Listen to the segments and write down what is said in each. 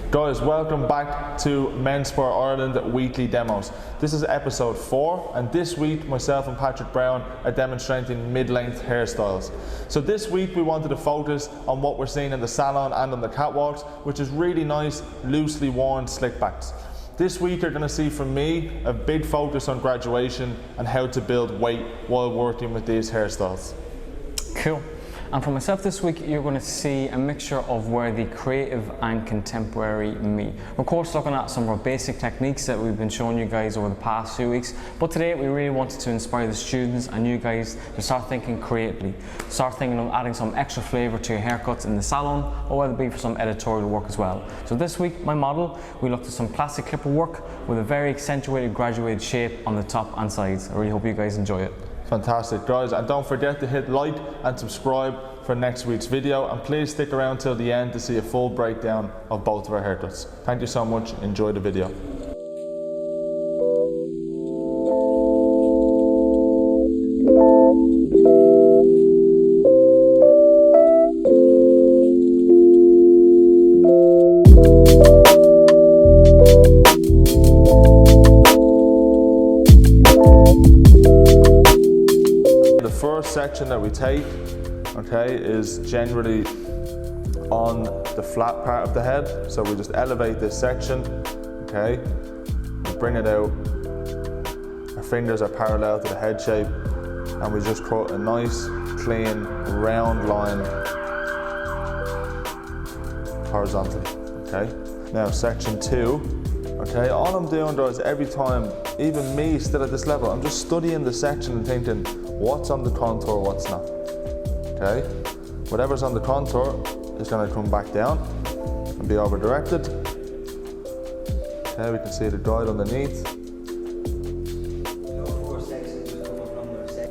Guys, welcome back to MENSPIRE Ireland weekly demos. This is episode 4, and this week myself and Patrick Brown are demonstrating mid-length hairstyles. So this week we wanted to focus on what we're seeing in the salon and on the catwalks, which is really nice, loosely worn slickbacks. This week you're going to see from me a big focus on graduation and how to build weight while working with these hairstyles. Cool. And for myself this week, you're going to see a mixture of where the creative and contemporary meet. Of course, looking at some of our basic techniques that we've been showing you guys over the past few weeks, but today we really wanted to inspire the students and you guys to start thinking creatively. Start thinking of adding some extra flavour to your haircuts in the salon, or whether it be for some editorial work as well. So this week, my model, we looked at some classic clipper work with a very accentuated graduated shape on the top and sides. I really hope you guys enjoy it. Fantastic, guys, and don't forget to hit like and subscribe for next week's video, and please stick around till the end to see a full breakdown of both of our haircuts. Thank you so much, enjoy the video. The first section that we take, okay, is generally on the flat part of the head. So we just elevate this section, okay, we bring it out, our fingers are parallel to the head shape, and we just cut a nice, clean, round line horizontally, okay. Now section 2, okay, all I'm doing though is every time, even me still at this level, I'm just studying the section and thinking, what's on the contour, what's not. Okay, whatever's on the contour is going to come back down and be over directed. Okay, we can see the guide underneath.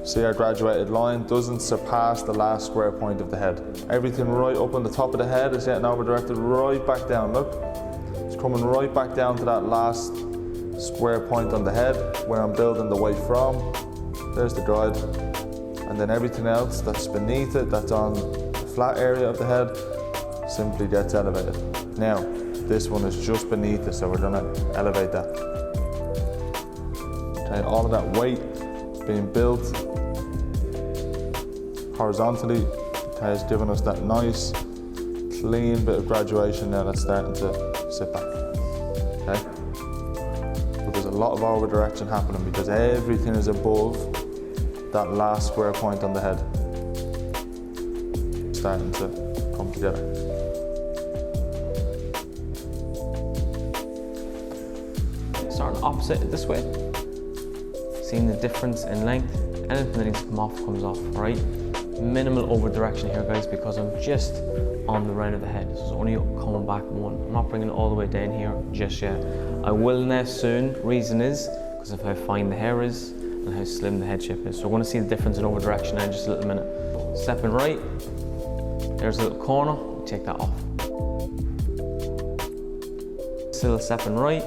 See, our graduated line doesn't surpass the last square point of the head. Everything right up on the top of the head is getting over directed right back down. Look, it's coming right back down to that last square point on the head where I'm building the weight from. There's the guide. And then everything else that's beneath it, that's on the flat area of the head, simply gets elevated. Now, this one is just beneath it, so we're gonna elevate that. Okay, all of that weight being built horizontally, okay, is giving us that nice, clean bit of graduation now that's starting to sit back, okay? But there's a lot of over direction happening because everything is above that last square point on the head, starting to come together. Starting opposite this way, seeing the difference in length. Anything that needs to come off comes off, right? Minimal over direction here, guys, because I'm just on the round of the head. So it's only coming back one. I'm not bringing it all the way down here just yet. I will now soon. Reason is because of how fine the hair is and how slim the head shape is. So we're going to see the difference in over direction now in just a little minute. Stepping right, there's a little corner, we take that off. Still stepping right,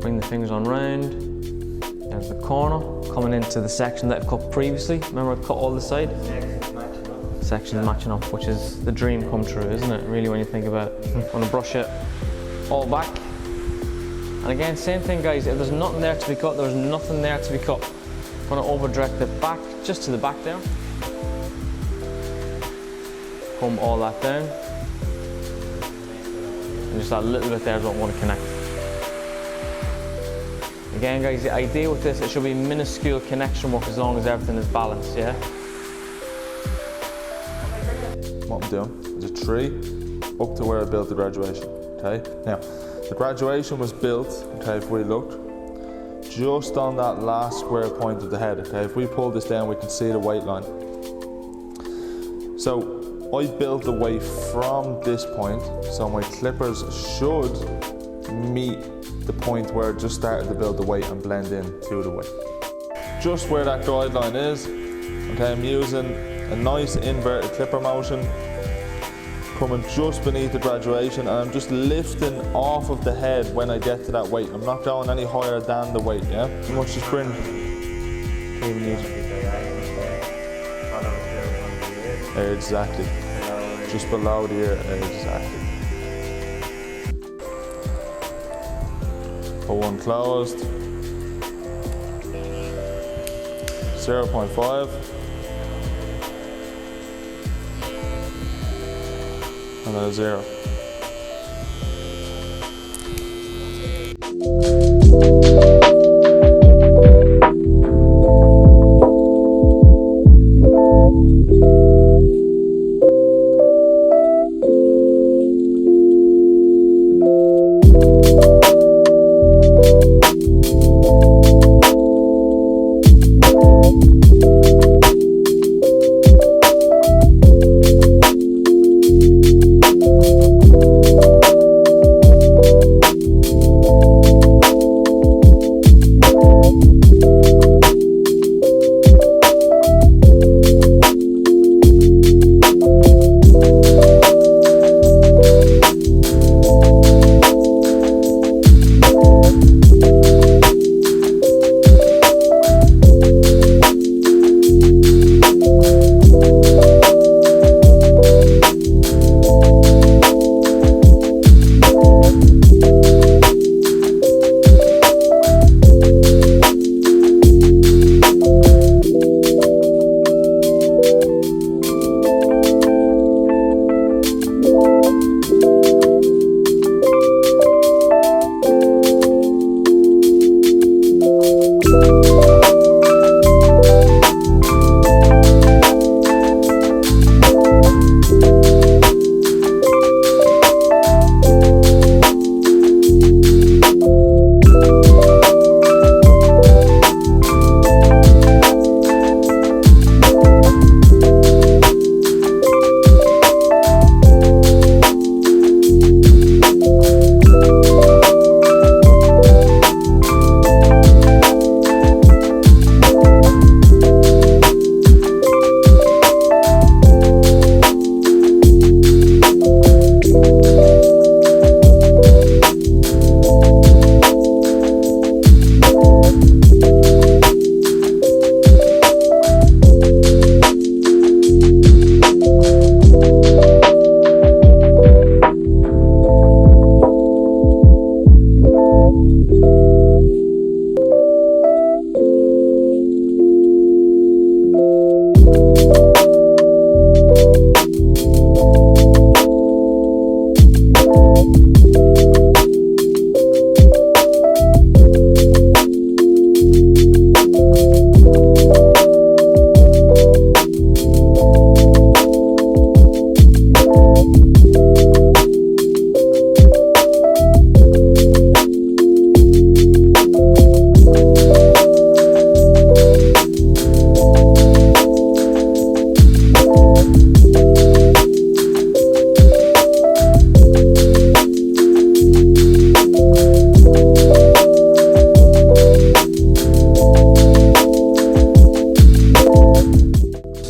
bring the fingers on round, there's the corner, coming into the section that I've cut previously. Remember I cut all the side? Sections matching up, which is the dream come true, isn't it? Really, when you think about it. I'm going to brush it all back. And again, same thing, guys, if there's nothing there to be cut, there's nothing there to be cut. I'm going to over direct it back, just to the back there. Comb all that down. And just that little bit there is what I want to connect. Again, guys, the idea with this, it should be minuscule connection work as long as everything is balanced, yeah? What I'm doing is a tree up to where I built the graduation, okay? Now, the graduation was built, okay, if we look, just on that last square point of the head, okay? If we pull this down, we can see the weight line. So I built the weight from this point, so my clippers should meet the point where it just started to build the weight and blend in to the weight. Just where that guideline is, okay, I'm using a nice inverted clipper motion, coming just beneath the graduation, and I'm just lifting off of the head when I get to that weight. I'm not going any higher than the weight, yeah? You must just bring exactly. Just below the ear, exactly. Put one closed. 0.5. And then a 0.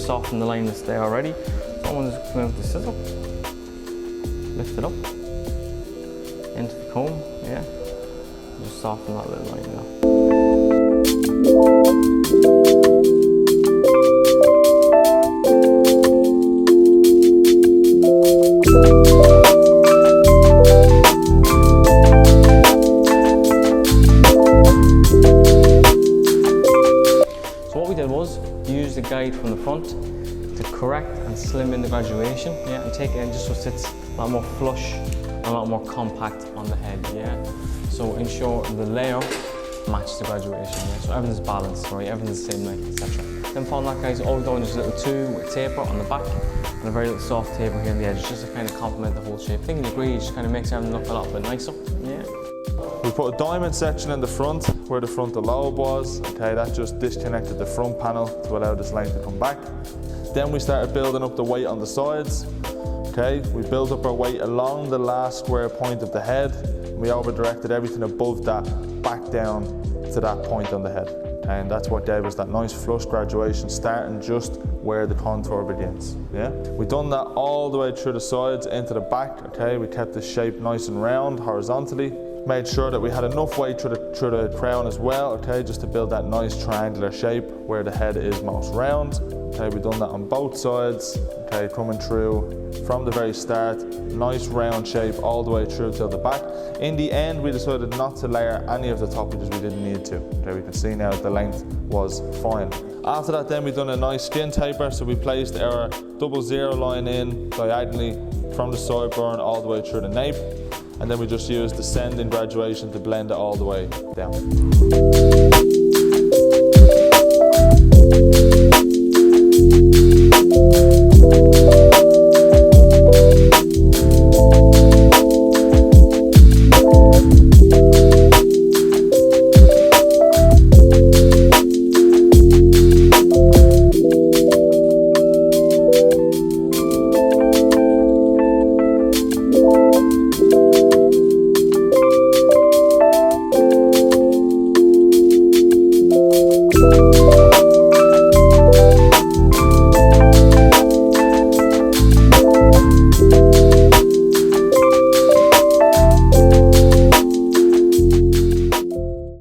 Soften the line that's there already. So I'm going to just come in with the scissor, lift it up into the comb, yeah. Just soften that little line there. Use the guide from the front to correct and slim in the graduation, yeah, and take it in just so it sits a lot more flush and a lot more compact on the head, yeah. So ensure the layer matches the graduation, yeah. So everything's balanced, right? Everything's the same length, etc. Then following that, guys, all we've done is a little 2 with taper on the back and a very little soft taper here on the edge, just to kind of complement the whole shape. I think in degree just kind of makes everything look a lot bit nicer, yeah. We put a diamond section in the front where the frontal lobe was. Okay, that just disconnected the front panel to allow this length to come back. Then we started building up the weight on the sides. Okay, we built up our weight along the last square point of the head. We over directed everything above that back down to that point on the head. Okay, and that's what gave us that nice flush graduation starting just where the contour begins. Yeah, we done that all the way through the sides into the back. Okay, we kept the shape nice and round horizontally. Made sure that we had enough weight through the crown as well, okay, just to build that nice triangular shape where the head is most round. Okay, we've done that on both sides, okay, coming through from the very start, nice round shape all the way through till the back. In the end, we decided not to layer any of the top because we didn't need to. Okay, we can see now that the length was fine. After that then, we've done a nice skin taper, so we placed our 00 line in diagonally from the sideburn all the way through the nape. And then we just used descending graduation to blend it all the way down.